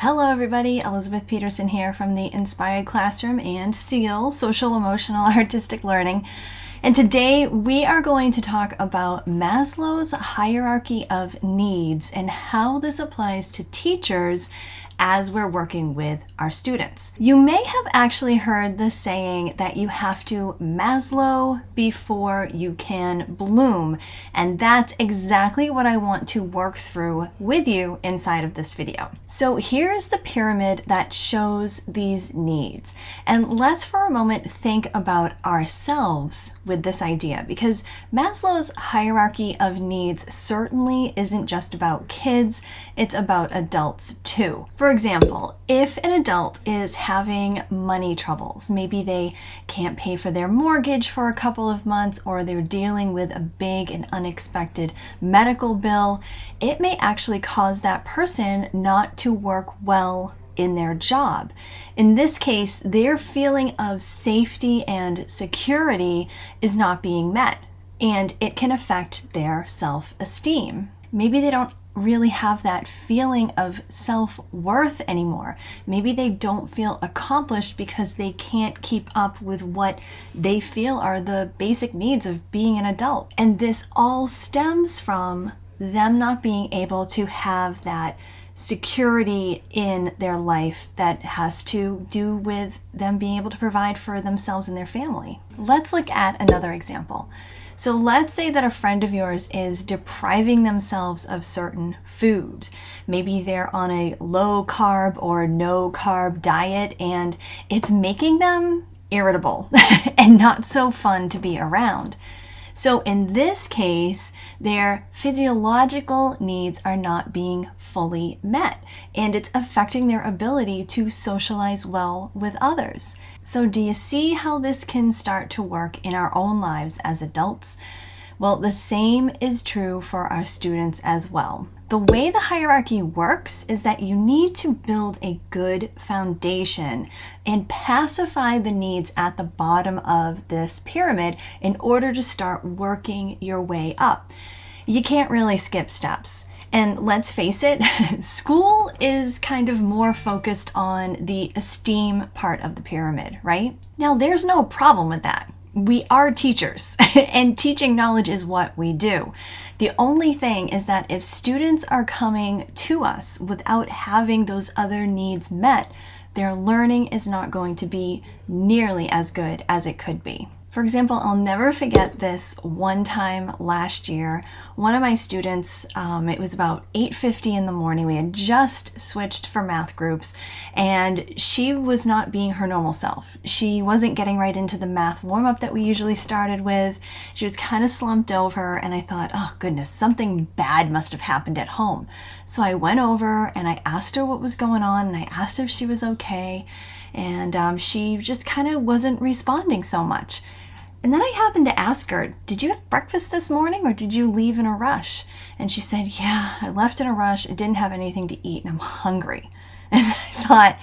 Hello everybody, Elizabeth Peterson here from the Inspired Classroom and SEAL, Social Emotional Artistic Learning. And today we are going to talk about Maslow's hierarchy of needs and how this applies to teachers as we're working with our students. You may have actually heard the saying that you have to Maslow before you can bloom, and that's exactly what I want to work through with you inside of this video. So here's the pyramid that shows these needs, and let's for a moment think about ourselves with this idea, because Maslow's hierarchy of needs certainly isn't just about kids, it's about adults too. For example, if an adult is having money troubles, maybe they can't pay for their mortgage for a couple of months, or they're dealing with a big and unexpected medical bill, it may actually cause that person not to work well in their job. In this case, their feeling of safety and security is not being met, and it can affect their self-esteem. Maybe they don't really have that feeling of self-worth anymore. Maybe they don't feel accomplished because they can't keep up with what they feel are the basic needs of being an adult. And this all stems from them not being able to have that security in their life that has to do with them being able to provide for themselves and their family. Let's look at another example. So let's say that a friend of yours is depriving themselves of certain foods. Maybe they're on a low carb or no carb diet and it's making them irritable and not so fun to be around. So in this case, their physiological needs are not being fully met, and it's affecting their ability to socialize well with others. So do you see how this can start to work in our own lives as adults? Well, the same is true for our students as well. The way the hierarchy works is that you need to build a good foundation and pacify the needs at the bottom of this pyramid in order to start working your way up. You can't really skip steps. And let's face it, school is kind of more focused on the esteem part of the pyramid, right? Now, there's no problem with that. We are teachers, and teaching knowledge is what we do. The only thing is that if students are coming to us without having those other needs met, their learning is not going to be nearly as good as it could be. For example, I'll never forget this one time last year. One of my students, it was about 8:50 in the morning. We had just switched for math groups, and she was not being her normal self. She wasn't getting right into the math warm-up that we usually started with. She was kind of slumped over, and I thought, oh goodness, something bad must have happened at home. So I went over and I asked her what was going on, and I asked her if she was okay, and she just kind of wasn't responding so much. And then I happened to ask her, did you have breakfast this morning or did you leave in a rush? And she said, yeah, I left in a rush. I didn't have anything to eat and I'm hungry. And I thought,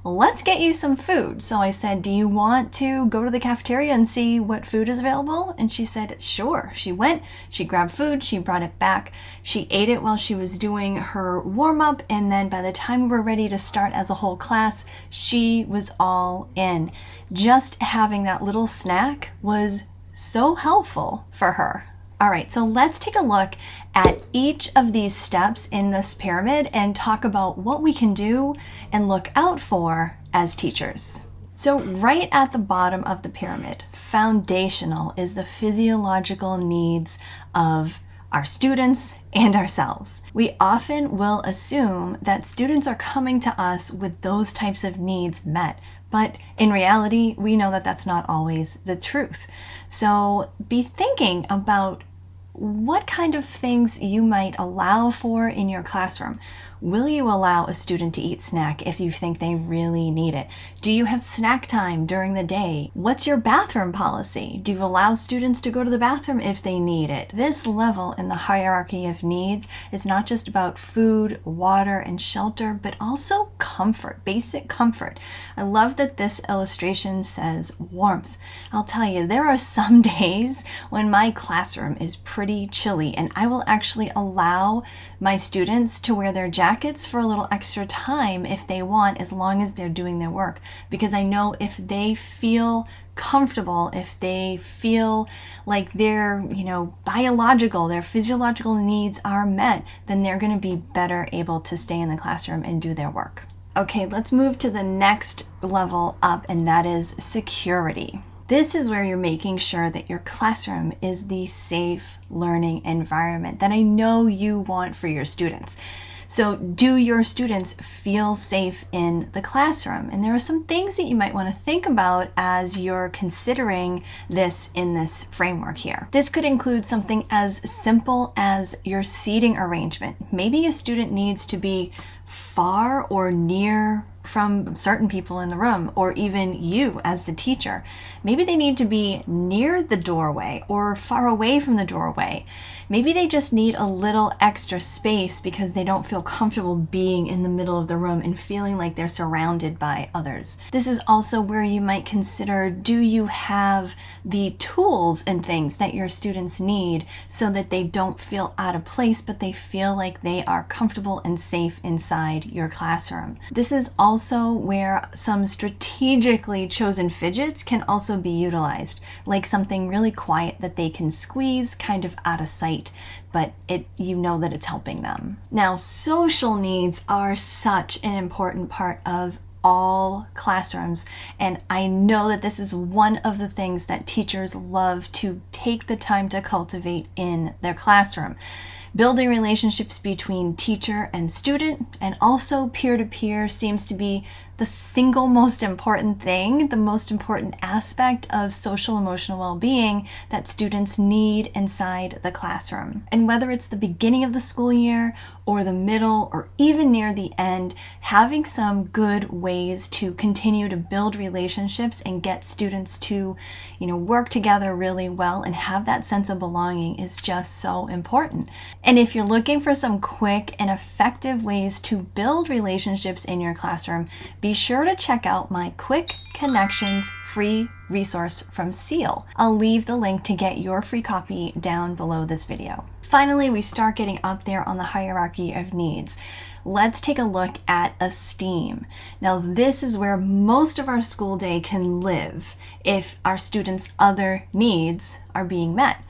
well, let's get you some food. So I said, do you want to go to the cafeteria and see what food is available? And she said, sure. She went, she grabbed food, she brought it back. She ate it while she was doing her warm-up. And then by the time we were ready to start as a whole class, she was all in. Just having that little snack was so helpful for her. All right, so let's take a look at each of these steps in this pyramid and talk about what we can do and look out for as teachers. So right at the bottom of the pyramid, foundational is the physiological needs of our students and ourselves. We often will assume that students are coming to us with those types of needs met, but in reality, we know that that's not always the truth. So be thinking about what kind of things you might allow for in your classroom. Will you allow a student to eat snack if you think they really need it? Do you have snack time during the day? What's your bathroom policy? Do you allow students to go to the bathroom if they need it? This level in the hierarchy of needs is not just about food, water, and shelter, but also comfort, basic comfort. I love that this illustration says warmth. I'll tell you, there are some days when my classroom is pretty chilly, and I will actually allow my students to wear their jackets brackets for a little extra time if they want, as long as they're doing their work. Because I know if they feel comfortable, if they feel like their, biological, their physiological needs are met, then they're going to be better able to stay in the classroom and do their work. Okay, let's move to the next level up, and that is security. This is where you're making sure that your classroom is the safe learning environment that I know you want for your students. So do your students feel safe in the classroom? And there are some things that you might want to think about as you're considering this in this framework here. This could include something as simple as your seating arrangement. Maybe a student needs to be far or near from certain people in the room, or even you as the teacher. Maybe they need to be near the doorway or far away from the doorway. Maybe they just need a little extra space because they don't feel comfortable being in the middle of the room and feeling like they're surrounded by others. This is also where you might consider, do you have the tools and things that your students need so that they don't feel out of place, but they feel like they are comfortable and safe inside your classroom. This is also where some strategically chosen fidgets can also be utilized, like something really quiet that they can squeeze kind of out of sight, but you know that it's helping them. Now, social needs are such an important part of all classrooms, and I know that this is one of the things that teachers love to take the time to cultivate in their classroom. Building relationships between teacher and student, and also peer-to-peer, seems to be the single most important thing, the most important aspect of social emotional well-being that students need inside the classroom. And whether it's the beginning of the school year or the middle or even near the end, having some good ways to continue to build relationships and get students to, work together really well and have that sense of belonging is just so important. And if you're looking for some quick and effective ways to build relationships in your classroom, be sure to check out my Quick Connections free resource from SEAL. I'll leave the link to get your free copy down below this video. Finally, we start getting up there on the hierarchy of needs. Let's take a look at esteem. Now, this is where most of our school day can live if our students' other needs are being met.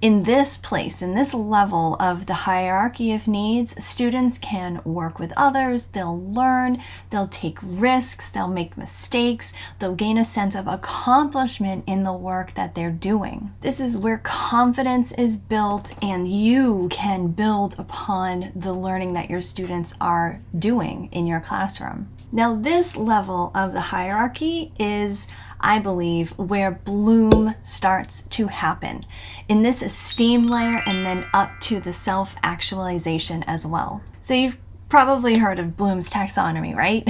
In this place, in this level of the hierarchy of needs, students can work with others, they'll learn, they'll take risks, they'll make mistakes, they'll gain a sense of accomplishment in the work that they're doing. This is where confidence is built, and you can build upon the learning that your students are doing in your classroom. Now, this level of the hierarchy is, I believe, where bloom starts to happen, in this esteem layer and then up to the self-actualization as well. So you've probably heard of Bloom's taxonomy, right?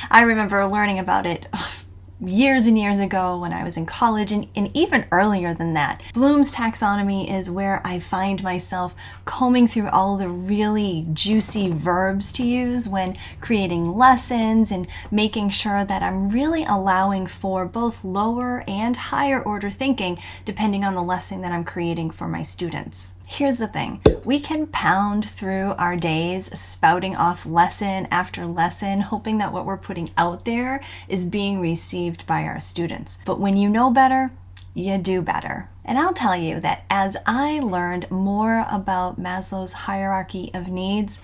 I remember learning about it years and years ago when I was in college, and even earlier than that. Bloom's taxonomy is where I find myself combing through all the really juicy verbs to use when creating lessons and making sure that I'm really allowing for both lower and higher order thinking depending on the lesson that I'm creating for my students. Here's the thing, we can pound through our days spouting off lesson after lesson, hoping that what we're putting out there is being received by our students. But when you know better, you do better. And I'll tell you that as I learned more about Maslow's hierarchy of needs,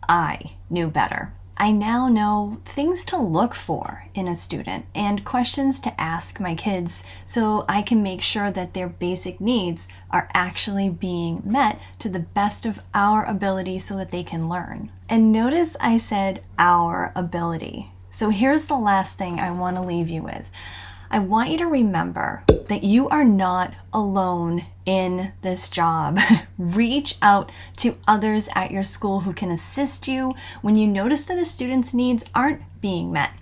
I knew better. I now know things to look for in a student and questions to ask my kids so I can make sure that their basic needs are actually being met to the best of our ability so that they can learn. And notice I said our ability. So here's the last thing I want to leave you with. I want you to remember that you are not alone in this job. Reach out to others at your school who can assist you when you notice that a student's needs aren't being met.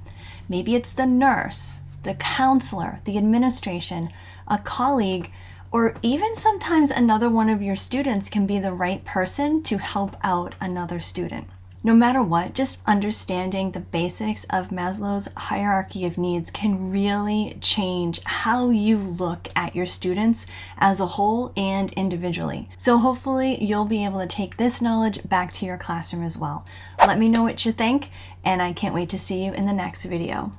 Maybe it's the nurse, the counselor, the administration, a colleague, or even sometimes another one of your students can be the right person to help out another student. No matter what, just understanding the basics of Maslow's hierarchy of needs can really change how you look at your students as a whole and individually. So hopefully you'll be able to take this knowledge back to your classroom as well. Let me know what you think, and I can't wait to see you in the next video.